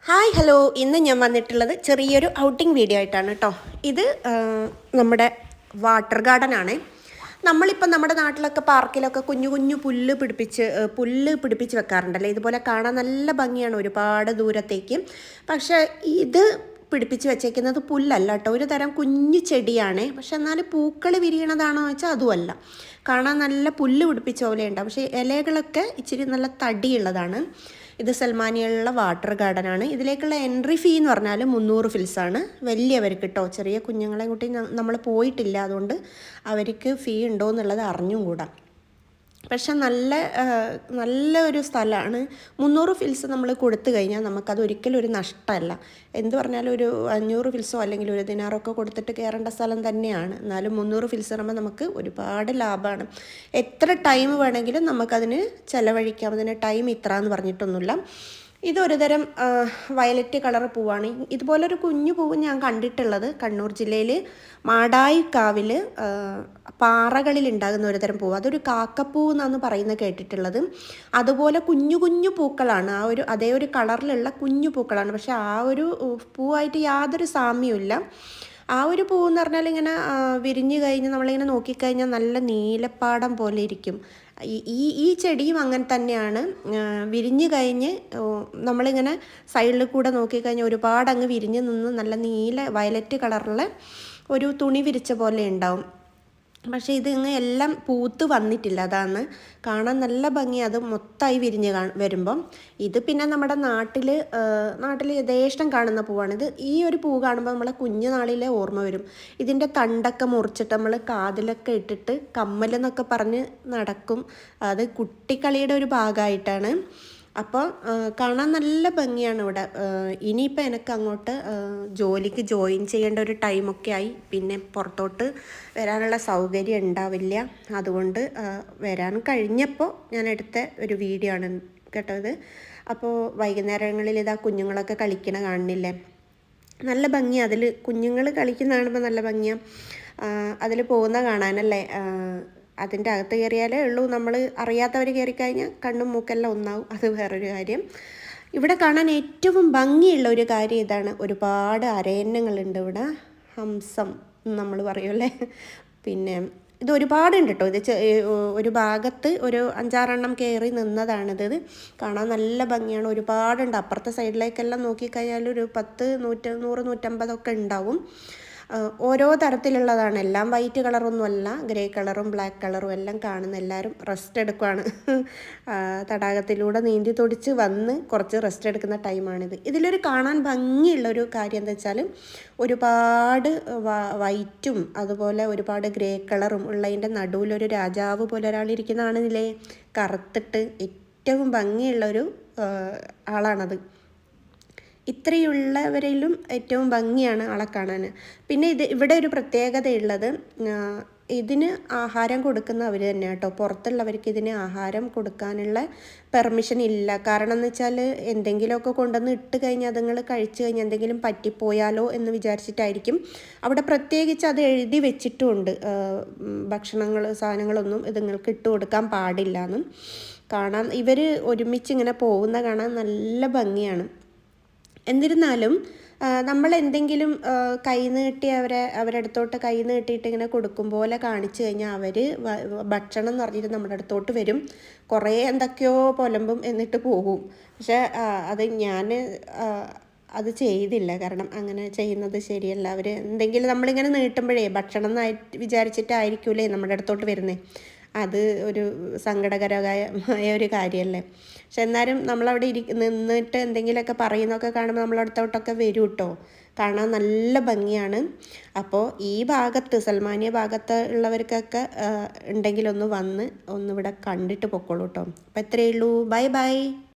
Hi hello, ഇന്ന് ഞാൻ വന്നിട്ടുള്ളത് ചെറിയൊരു ഔട്ടിംഗ് വീഡിയോ ആയിട്ടാണ് കേട്ടോ. ഇത് നമ്മുടെ വാട്ടർ ഗാർഡൻ ആണ്. നമ്മളിപ്പോൾ നമ്മുടെ നാട്ടിലൊക്കെ പാർക്കിലൊക്കെ കുഞ്ഞു കുഞ്ഞു പുല്ല് പിടിപ്പിച്ച് വെക്കാറുണ്ടല്ലേ. ഇതുപോലെ കാണാൻ നല്ല ഭംഗിയാണ് ഒരുപാട് ദൂരത്തേക്ക്. പക്ഷേ ഇത് പിടിപ്പിച്ച് വെച്ചേക്കുന്നത് പുല്ലല്ല കേട്ടോ, ഒരു തരം കുഞ്ഞു ചെടിയാണ്. പക്ഷെ എന്നാലും പൂക്കൾ വിരിയണതാണോ എന്ന് വെച്ചാൽ അതുമല്ല. കാണാൻ നല്ല പുല്ല് പിടിപ്പിച്ച പോലെ ഉണ്ടാവും, പക്ഷേ ഇലകളൊക്കെ ഇച്ചിരി നല്ല തടിയുള്ളതാണ്. ഇത് സൽമാനിയുള്ള വാട്ടർ ഗാർഡൻ ആണ്. ഇതിലേക്കുള്ള എൻട്രി ഫീ എന്ന് പറഞ്ഞാൽ 300 ഫിൽസാണ്. വലിയവർക്ക് കേട്ടോ, ചെറിയ കുഞ്ഞുങ്ങളെ കൂട്ടി നമ്മൾ പോയിട്ടില്ല, അതുകൊണ്ട് അവർക്ക് ഫീ ഉണ്ടോ എന്നുള്ളത് അറിഞ്ഞും കൂടാ. പക്ഷെ നല്ല ഒരു സ്ഥലമാണ്. 300 ഫിൽസ് നമ്മൾ കൊടുത്തു കഴിഞ്ഞാൽ നമുക്കത് ഒരിക്കലും ഒരു നഷ്ടമല്ല. എന്ത് പറഞ്ഞാലും ഒരു 500 ഫിൽസോ അല്ലെങ്കിൽ ഒരു ദിനാറൊക്കെ കൊടുത്തിട്ട് കയറേണ്ട സ്ഥലം തന്നെയാണ്. എന്നാലും 300 ഫിൽസ് പറയുമ്പോൾ നമുക്ക് ഒരുപാട് ലാഭമാണ്. എത്ര ടൈം വേണമെങ്കിലും നമുക്കതിന് ചിലവഴിക്കാം. അതിന് ടൈം ഇത്ര എന്ന് പറഞ്ഞിട്ടൊന്നുമില്ല. ഇതൊരു തരം വയലറ്റ് കളർ പൂവാണ്. ഇതുപോലൊരു കുഞ്ഞു പൂവ് ഞാൻ കണ്ടിട്ടുള്ളത് കണ്ണൂർ ജില്ലയിൽ മാടായിക്കാവിൽ പാറകളിൽ ഉണ്ടാകുന്ന ഒരു തരം പൂവ്. അതൊരു കാക്കപ്പൂ എന്നാണ് പറയുന്നത് കേട്ടിട്ടുള്ളത്. അതുപോലെ കുഞ്ഞു കുഞ്ഞു പൂക്കളാണ്, അതേ ഒരു കളറിലുള്ള കുഞ്ഞു പൂക്കളാണ്. പക്ഷെ ആ ഒരു പൂവായിട്ട് യാതൊരു സാമ്യമില്ല. ആ ഒരു പൂവെന്ന് പറഞ്ഞാൽ ഇങ്ങനെ വിരിഞ്ഞു കഴിഞ്ഞ് നമ്മളിങ്ങനെ നോക്കിക്കഴിഞ്ഞാൽ നല്ല നീലപ്പാടം പോലെ ഇരിക്കും. ഈ ചെടിയും അങ്ങനെ തന്നെയാണ്. വിരിഞ്ഞു കഴിഞ്ഞ് നമ്മളിങ്ങനെ സൈഡിൽ കൂടെ നോക്കിക്കഴിഞ്ഞാൽ ഒരുപാട് അങ്ങ് വിരിഞ്ഞ് നിന്ന് നല്ല നീല വയലറ്റ് കളറുള്ള ഒരു തുണി വിരിച്ച പോലെ ഉണ്ടാവും. പക്ഷേ ഇത് ഇങ്ങ് എല്ലാം പൂത്ത് വന്നിട്ടില്ല, അതാണ് കാണാൻ നല്ല ഭംഗി. അത് മൊത്തമായി വിരിഞ്ഞ് വരുമ്പം ഇത് പിന്നെ നമ്മുടെ നാട്ടിൽ യഥേഷ്ടം കാണുന്ന പൂവാണ്. ഈ ഒരു പൂ കാണുമ്പോൾ നമ്മളെ കുഞ്ഞുനാളിലെ ഓർമ്മ വരും. ഇതിൻ്റെ തണ്ടൊക്കെ മുറിച്ചിട്ട് നമ്മൾ കാതിലൊക്കെ ഇട്ടിട്ട് കമ്മലെന്നൊക്കെ പറഞ്ഞ് നടക്കും. അത് കുട്ടിക്കളിയുടെ ഒരു ഭാഗമായിട്ടാണ്. അപ്പോൾ കാണാൻ നല്ല ഭംഗിയാണ് ഇവിടെ. ഇനിയിപ്പോൾ എനിക്ക് അങ്ങോട്ട് ജോലിക്ക് ജോയിൻ ചെയ്യേണ്ട ഒരു ടൈമൊക്കെ ആയി. പിന്നെ പുറത്തോട്ട് വരാനുള്ള സൗകര്യം ഉണ്ടാവില്ല. അതുകൊണ്ട് വരാൻ കഴിഞ്ഞപ്പോൾ ഞാൻ എടുത്ത ഒരു വീഡിയോ ആണ് കേട്ടോ ഇത്. അപ്പോൾ വൈകുന്നേരങ്ങളിൽ ഇതാ കുഞ്ഞുങ്ങളൊക്കെ കളിക്കണ കാണുന്നില്ലേ, നല്ല ഭംഗിയാണ്. അതിൽ കുഞ്ഞുങ്ങൾ കളിക്കുന്ന കാണുമ്പോൾ നല്ല ഭംഗിയാണ്. അതിൽ പോകുന്ന കാണാനല്ലേ. അതിൻ്റെ അകത്ത് കയറിയാലേ ഉള്ളൂ, നമ്മൾ അറിയാത്തവർ കയറിക്കഴിഞ്ഞാൽ കണ്ണും മൂക്കെല്ലാം ഒന്നാവും, അത് വേറൊരു കാര്യം. ഇവിടെ കാണാൻ ഏറ്റവും ഭംഗിയുള്ള ഒരു കാര്യം ഇതാണ്, ഒരുപാട് അരയന്നങ്ങളുണ്ട് ഇവിടെ. ഹംസം നമ്മൾ പറയുമല്ലേ. പിന്നെ ഇത് ഒരുപാടുണ്ട് കേട്ടോ. ഇത് ഒരു ഭാഗത്ത് ഒരു 5-6 കയറി നിന്നതാണിത്. കാണാൻ നല്ല ഭംഗിയാണ്, ഒരുപാടുണ്ട്. അപ്പുറത്തെ സൈഡിലേക്കെല്ലാം നോക്കിക്കഴിഞ്ഞാൽ ഒരു 10, 100, 150 ഉണ്ടാവും. ഓരോ തരത്തിലുള്ളതാണ്. എല്ലാം വൈറ്റ് കളറൊന്നുമല്ല, ഗ്രേ കളറും ബ്ലാക്ക് കളറും എല്ലാം കാണുന്ന. എല്ലാവരും റെസ്റ്റ് എടുക്കുകയാണ്. തടാകത്തിലൂടെ നീന്തി തുടിച്ച് വന്ന് കുറച്ച് റെസ്റ്റ് എടുക്കുന്ന ടൈമാണിത്. ഇതിലൊരു കാണാൻ ഭംഗിയുള്ളൊരു കാര്യം എന്താ വെച്ചാൽ ഒരുപാട് വൈറ്റും അതുപോലെ ഒരുപാട് ഗ്രേ കളറും ഉള്ളതിൻ്റെ നടുവിലൊരു രാജാവ് പോലെ ഒരാളിരിക്കുന്നതാണില്ലേ, കറുത്തിട്ട്. ഏറ്റവും ഭംഗിയുള്ളൊരു ആളാണത്. ഇത്രയുള്ളവരിലും ഏറ്റവും ഭംഗിയാണ് ആളെ കാണാൻ. പിന്നെ ഇവിടെ ഒരു പ്രത്യേകതയുള്ളത്, ഇതിന് ആഹാരം കൊടുക്കുന്ന അവർ തന്നെ കേട്ടോ. പുറത്തുള്ളവർക്ക് ഇതിന് ആഹാരം കൊടുക്കാനുള്ള പെർമിഷൻ ഇല്ല. കാരണം എന്ന് വെച്ചാൽ എന്തെങ്കിലുമൊക്കെ കൊണ്ടുവന്ന് ഇട്ട് കഴിഞ്ഞാൽ അതുങ്ങൾ കഴിച്ചു കഴിഞ്ഞാൽ എന്തെങ്കിലും പറ്റിപ്പോയാലോ എന്ന് വിചാരിച്ചിട്ടായിരിക്കും. അവിടെ പ്രത്യേകിച്ച് അത് എഴുതി വെച്ചിട്ടുമുണ്ട്, സാധനങ്ങളൊന്നും ഇതുങ്ങൾക്ക് ഇട്ട് കൊടുക്കാൻ പാടില്ല എന്നും. കാണാൻ ഇവർ ഒരുമിച്ച് ഇങ്ങനെ പോകുന്ന കാണാൻ നല്ല ഭംഗിയാണ്. എന്നിരുന്നാലും നമ്മൾ എന്തെങ്കിലും കൈ നീട്ടി അവരുടെ അടുത്തോട്ട് കൈ നീട്ടിയിട്ട് ഇങ്ങനെ കൊടുക്കും പോലെ കാണിച്ചു കഴിഞ്ഞാൽ അവർ ഭക്ഷണം എന്ന് പറഞ്ഞിട്ട് നമ്മുടെ അടുത്തോട്ട് വരും. കുറേ എന്തൊക്കെയോ പൊലമ്പും എന്നിട്ട് പോകും. പക്ഷേ അത് ചെയ്തില്ല, കാരണം അങ്ങനെ ചെയ്യുന്നത് ശരിയല്ല. അവർ എന്തെങ്കിലും നമ്മളിങ്ങനെ നീട്ടുമ്പോഴേ ഭക്ഷണം എന്നായിട്ട് വിചാരിച്ചിട്ടായിരിക്കൂലേ നമ്മുടെ അടുത്തോട്ട് വരുന്നത്. അത് ഒരു സങ്കടകരമായ ഒരു കാര്യമല്ലേ. പക്ഷെ എന്നാലും നമ്മളവിടെ നിന്നിട്ട് എന്തെങ്കിലുമൊക്കെ പറയുന്നതൊക്കെ കാണുമ്പോൾ നമ്മളടുത്തോട്ടൊക്കെ വരും കേട്ടോ. കാണാൻ നല്ല ഭംഗിയാണ്. അപ്പോൾ ഈ ഭാഗത്ത് സൽമാനിയ ഭാഗത്ത് ഉള്ളവർക്കൊക്കെ ഉണ്ടെങ്കിലൊന്ന് വന്ന് ഒന്നിവിടെ കണ്ടിട്ട് പൊക്കോളൂ കേട്ടോ. അപ്പോൾ എത്രയേ ഉള്ളൂ. Bye bye.